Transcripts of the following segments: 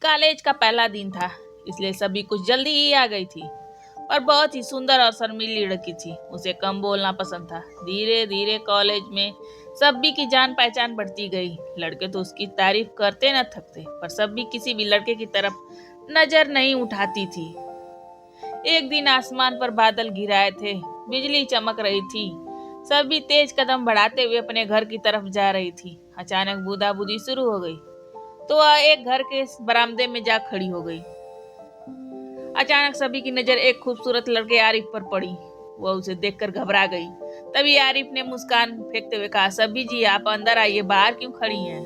College का पहला दिन था, इसलिए सभी कुछ जल्दी ही आ गई थी। पर बहुत ही सुंदर और शर्मीली लड़की थी, उसे कम बोलना पसंद था। धीरे धीरे कॉलेज में सभी की जान पहचान बढ़ती गई। लड़के तो उसकी तारीफ करते न थकते, पर सभी किसी भी लड़के की तरफ नजर नहीं उठाती थी। एक दिन आसमान पर बादल घिराए थे, बिजली चमक रही थी। सभी तेज कदम बढ़ाते हुए अपने घर की तरफ जा रही थी। अचानक बूंदाबांदी शुरू हो गई, तो वह एक घर के बरामदे में जा खड़ी हो गई। अचानक सभी की नजर एक खूबसूरत लड़के आरिफ पर पड़ी। वह उसे देखकर घबरा गई। तभी आरिफ ने मुस्कान फेंकते हुए कहा, सभी जी आप अंदर आइए, बाहर क्यों खड़ी हैं?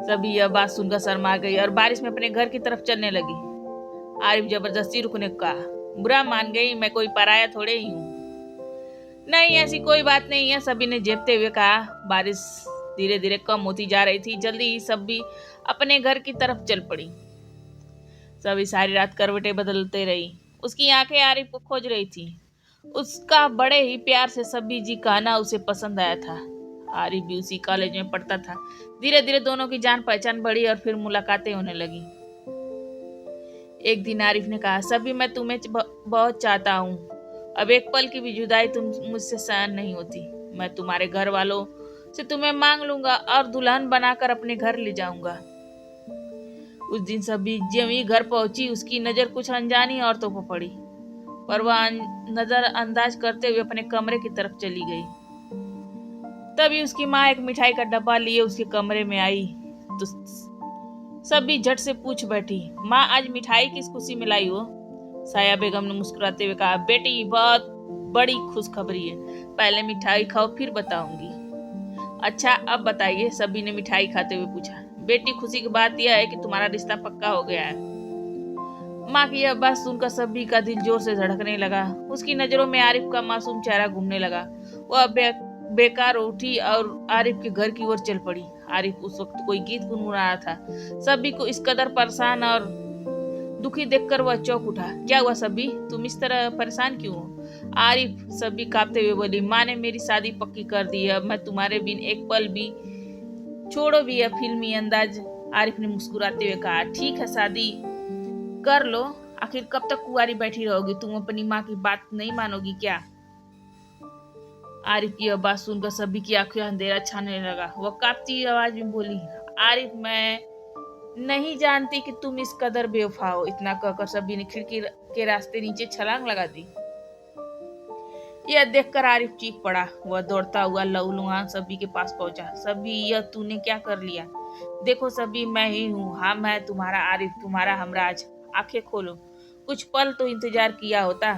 सभी यह बात सुनकर शर्मा गई और बारिश में अपने घर की तरफ चलने लगी। आरिफ जबरदस्ती रुकने को कहा, बुरा मान गई, मैं कोई पराया थोड़े ही हूँ। नहीं, ऐसी कोई बात नहीं है, सभी ने झेपते हुए कहा। बारिश धीरे धीरे कम होती जा रही थी। जल्दी ही सभी अपने घर की तरफ चल पड़ी। सभी सारी रात करवटें बदलते रही। उसकी आंखें आरिफ को खोज रही थी। उसका बड़े ही प्यार से सभी जी कहना उसे पसंद आया था। आरिफ भी उसी कॉलेज में पढ़ता था। धीरे धीरे दोनों की जान पहचान बढ़ी और फिर मुलाकातें होने लगी। एक दिन आरिफ ने कहा, सभी मैं तुम्हें बहुत चाहता हूँ। अब एक पल की भी जुदाई तुम मुझसे सहन नहीं होती। मैं तुम्हारे घर वालों से तुम्हें मांग लूंगा और दुल्हन बनाकर अपने घर ले जाऊंगा। उस दिन सभी जमी घर पहुंची, उसकी नजर कुछ अनजानी औरतों पर पड़ी, पर वह नजर अंदाज करते हुए अपने कमरे की तरफ चली गई। तभी उसकी माँ एक मिठाई का डब्बा लिए उसके कमरे में आई, तो सभी झट से पूछ बैठी, माँ आज मिठाई किस खुशी में लाई हो? साया बेगम ने मुस्कुराते हुए कहा, बेटी बहुत बड़ी खुशखबरी है, पहले मिठाई खाओ फिर बताऊंगी। अच्छा अब बताइए, सभी ने मिठाई खाते हुए पूछा। बेटी खुशी की बात यह है कि तुम्हारा रिश्ता पक्का हो गया है। माँ की यह बात सुनकर सभी का दिल जोर से धड़कने लगा। उसकी नजरों में आरिफ का मासूम चेहरा घूमने लगा। वह बेकार उठी और आरिफ के घर की ओर चल पड़ी। आरिफ उस वक्त कोई गीत गुनगुना रहा था। सभी को इस कदर परेशान और दुखी देखकर वह चौंक उठा। क्या हुआ सभी, तुम इस तरह परेशान क्यों हो? आरिफ सभी कांपते हुए बोली, माँ ने मेरी शादी पक्की कर दी है, अब मैं तुम्हारे बिन एक पल भी छोड़ो भी है। फिल्मी अंदाज आरिफ ने मुस्कुराते हुए कहा, ठीक है शादी कर लो, आखिर कब तक कुंवारी बैठी रहोगी? तुम अपनी माँ की बात नहीं मानोगी क्या? आरिफ की बात सुनकर सभी की आंखें अंधेरा छाने लगा। वह कांपती आवाज में बोली, आरिफ मैं नहीं जानती कि तुम इस कदर बेवफा हो। इतना कहकर सभी ने खिड़की के रास्ते नीचे छलांग लगा दी। यह देखकर आरिफ चीख पड़ा। वह दौड़ता हुआ लहूलुहान सभी के पास पहुंचा। सभी, यह तूने क्या कर लिया? देखो सभी, मैं ही हूँ। हाँ, मैं तुम्हारा आरिफ, तुम्हारा हमराज। आंखें खोलो, कुछ पल तो इंतजार किया होता।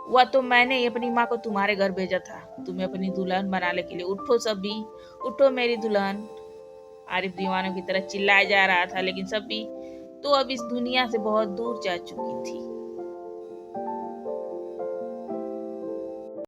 वह तो मैंने ही अपनी माँ को तुम्हारे घर भेजा था, तुम्हें अपनी दुल्हन बनाने के लिए। उठो सभी, उठो मेरी दुल्हन। आरिफ दीवानों की तरह चिल्लाया जा रहा था, लेकिन सभी तो अब इस दुनिया से बहुत दूर जा चुकी थी।